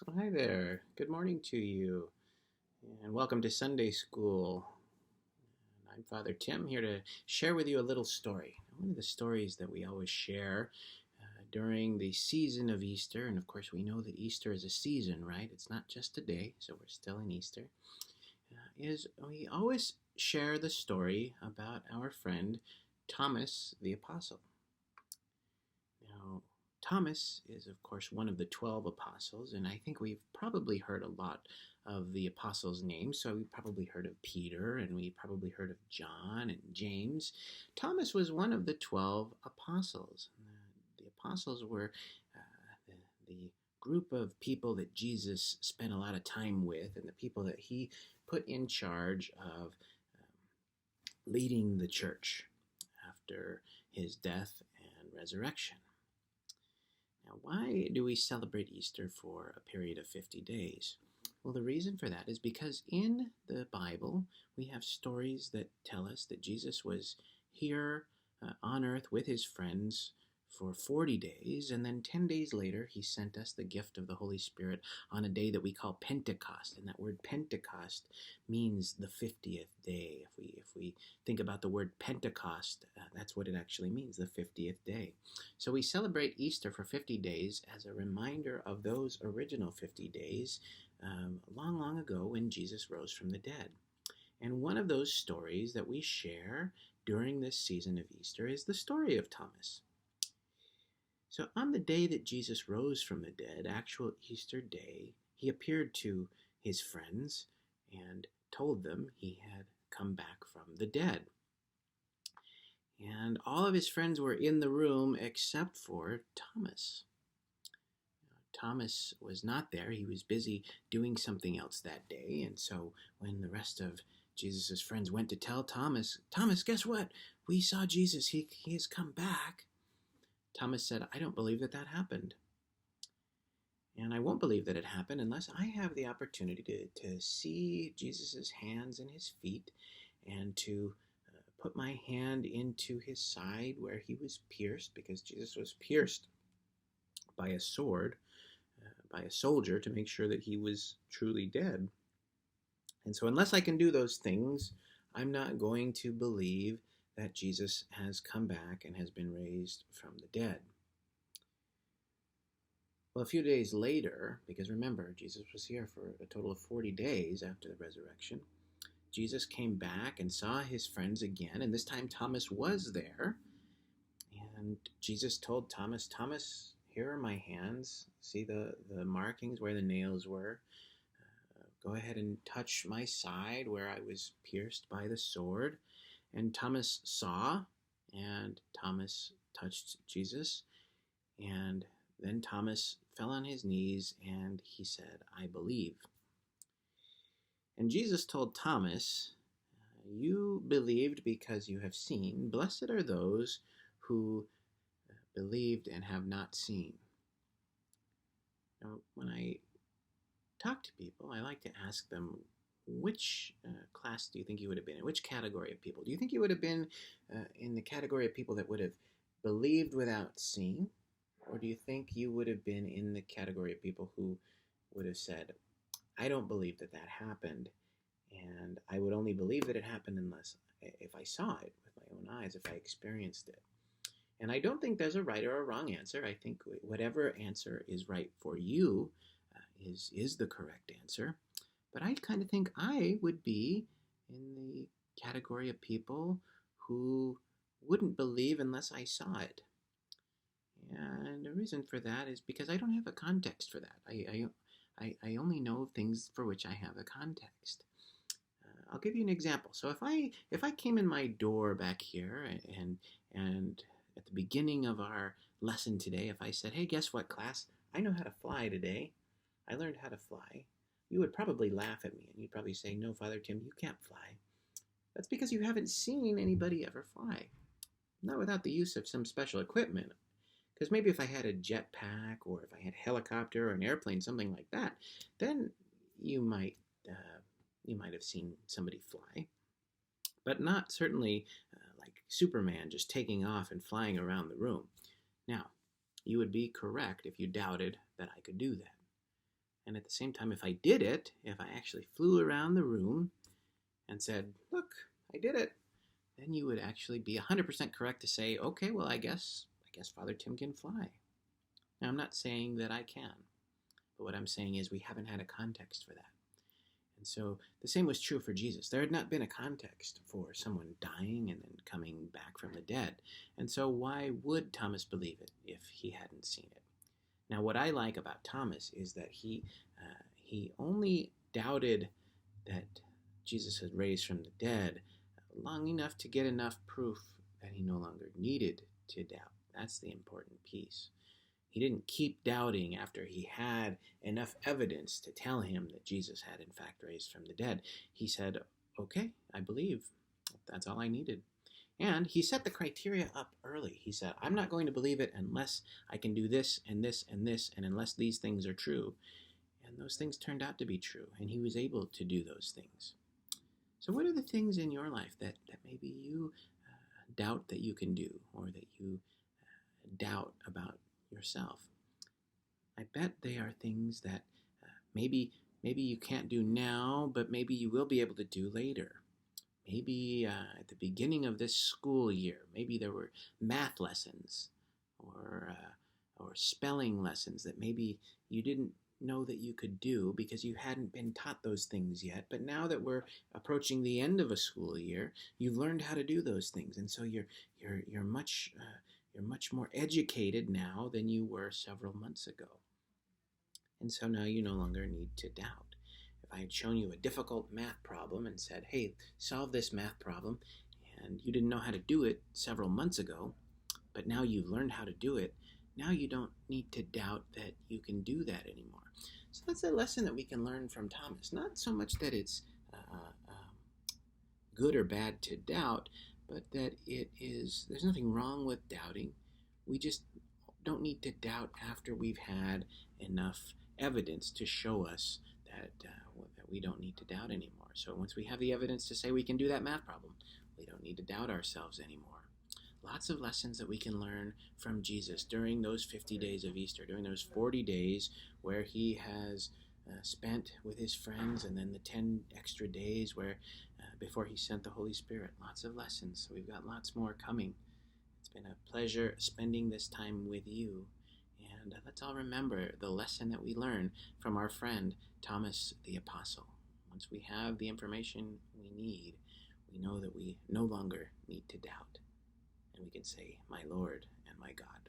Well, hi there. Good morning to you, and welcome to Sunday School. I'm Father Tim here to share with you a little story. One of the stories that we always share during the season of Easter, and of course, we know that Easter is a season, right? It's not just a day, so we're still in Easter. Is we always share the story about our friend Thomas the Apostle. Now, Thomas is, of course, one of the 12 apostles, and I think we've probably heard a lot of the apostles' names. So we've probably heard of Peter, and we probably heard of John and James. Thomas was one of the 12 apostles. The apostles were the group of people that Jesus spent a lot of time with, and the people that he put in charge of leading the church after his death and resurrection. Now, why do we celebrate Easter for a period of 50 days? Well, the reason for that is because in the Bible, we have stories that tell us that Jesus was here on earth with his friends for 40 days, and then 10 days later, he sent us the gift of the Holy Spirit on a day that we call Pentecost. And that word Pentecost means the 50th day. If we think about the word Pentecost, that's what it actually means, the 50th day. So we celebrate Easter for 50 days as a reminder of those original 50 days long, long ago when Jesus rose from the dead. And one of those stories that we share during this season of Easter is the story of Thomas. So on the day that Jesus rose from the dead, actual Easter day, he appeared to his friends and told them he had come back from the dead. And all of his friends were in the room except for Thomas. Thomas was not there. He was busy doing something else that day. And so when the rest of Jesus' friends went to tell Thomas, Thomas, guess what? We saw Jesus. He has come back. Thomas said, I don't believe that happened. And I won't believe that it happened unless I have the opportunity to see Jesus' hands and his feet and to put my hand into his side where he was pierced, because Jesus was pierced by a sword, by a soldier, to make sure that he was truly dead. And so unless I can do those things, I'm not going to believe that Jesus has come back and has been raised from the dead. Well, a few days later, because remember, Jesus was here for a total of 40 days after the resurrection, Jesus came back and saw his friends again, and this time Thomas was there. And Jesus told Thomas, Thomas, here are my hands. See the markings where the nails were. Go ahead and touch my side where I was pierced by the sword. And Thomas saw, and Thomas touched Jesus. And then Thomas fell on his knees and he said, I believe. And Jesus told Thomas, you believed because you have seen. Blessed are those who believed and have not seen. Now, when I talk to people, I like to ask them, which class do you think you would have been in? Which category of people? Do you think you would have been in the category of people that would have believed without seeing? Or do you think you would have been in the category of people who would have said, I don't believe that happened, and I would only believe that it happened unless if I saw it with my own eyes, if I experienced it. And I don't think there's a right or a wrong answer. I think whatever answer is right for you is the correct answer. But I kind of think I would be in the category of people who wouldn't believe unless I saw it. And the reason for that is because I don't have a context for that. I only know things for which I have a context. I'll give you an example. So if I came in my door back here and at the beginning of our lesson today, if I said, hey, guess what, class? I know how to fly today. I learned how to fly. You would probably laugh at me and you'd probably say, no, Father Tim, you can't fly. That's because you haven't seen anybody ever fly. Not without the use of some special equipment. Because maybe if I had a jetpack or if I had a helicopter or an airplane, something like that, then you might have seen somebody fly. But not certainly like Superman just taking off and flying around the room. Now, you would be correct if you doubted that I could do that. And at the same time, if I did it, if I actually flew around the room and said, look, I did it, then you would actually be 100% correct to say, okay, well, I guess Father Tim can fly. Now, I'm not saying that I can, but what I'm saying is we haven't had a context for that. And so the same was true for Jesus. There had not been a context for someone dying and then coming back from the dead. And so why would Thomas believe it if he hadn't seen it? Now, what I like about Thomas is that he only doubted that Jesus had raised from the dead long enough to get enough proof that he no longer needed to doubt. That's the important piece. He didn't keep doubting after he had enough evidence to tell him that Jesus had in fact raised from the dead. He said, okay, I believe. That's all I needed. And he set the criteria up early. He said, I'm not going to believe it unless I can do this and this and this, and unless these things are true. And those things turned out to be true, and he was able to do those things. So what are the things in your life that maybe you doubt that you can do, or that you doubt about yourself? I bet they are things that maybe you can't do now, but maybe you will be able to do later. Maybe at the beginning of this school year, maybe there were math lessons or spelling lessons that maybe you didn't know that you could do because you hadn't been taught those things yet. But now that we're approaching the end of a school year, you've learned how to do those things, and so you're much more educated now than you were several months ago. And so now you no longer need to doubt. If I had shown you a difficult math problem and said, hey, solve this math problem, and you didn't know how to do it several months ago, but now you've learned how to do it, now you don't need to doubt that you can do that anymore. So that's a lesson that we can learn from Thomas. Not so much that it's good or bad to doubt, but that there's nothing wrong with doubting. We just don't need to doubt after we've had enough evidence to show us that we don't need to doubt anymore. So once we have the evidence to say we can do that math problem, we don't need to doubt ourselves anymore. Lots of lessons that we can learn from Jesus during those 50 days of Easter, during those 40 days where he has spent with his friends, and then the 10 extra days where before he sent the Holy Spirit. Lots of lessons. So we've got lots more coming. It's been a pleasure spending this time with you. And let's all remember the lesson that we learn from our friend Thomas the Apostle. Once we have the information we need, we know that we no longer need to doubt. And we can say, my Lord and my God.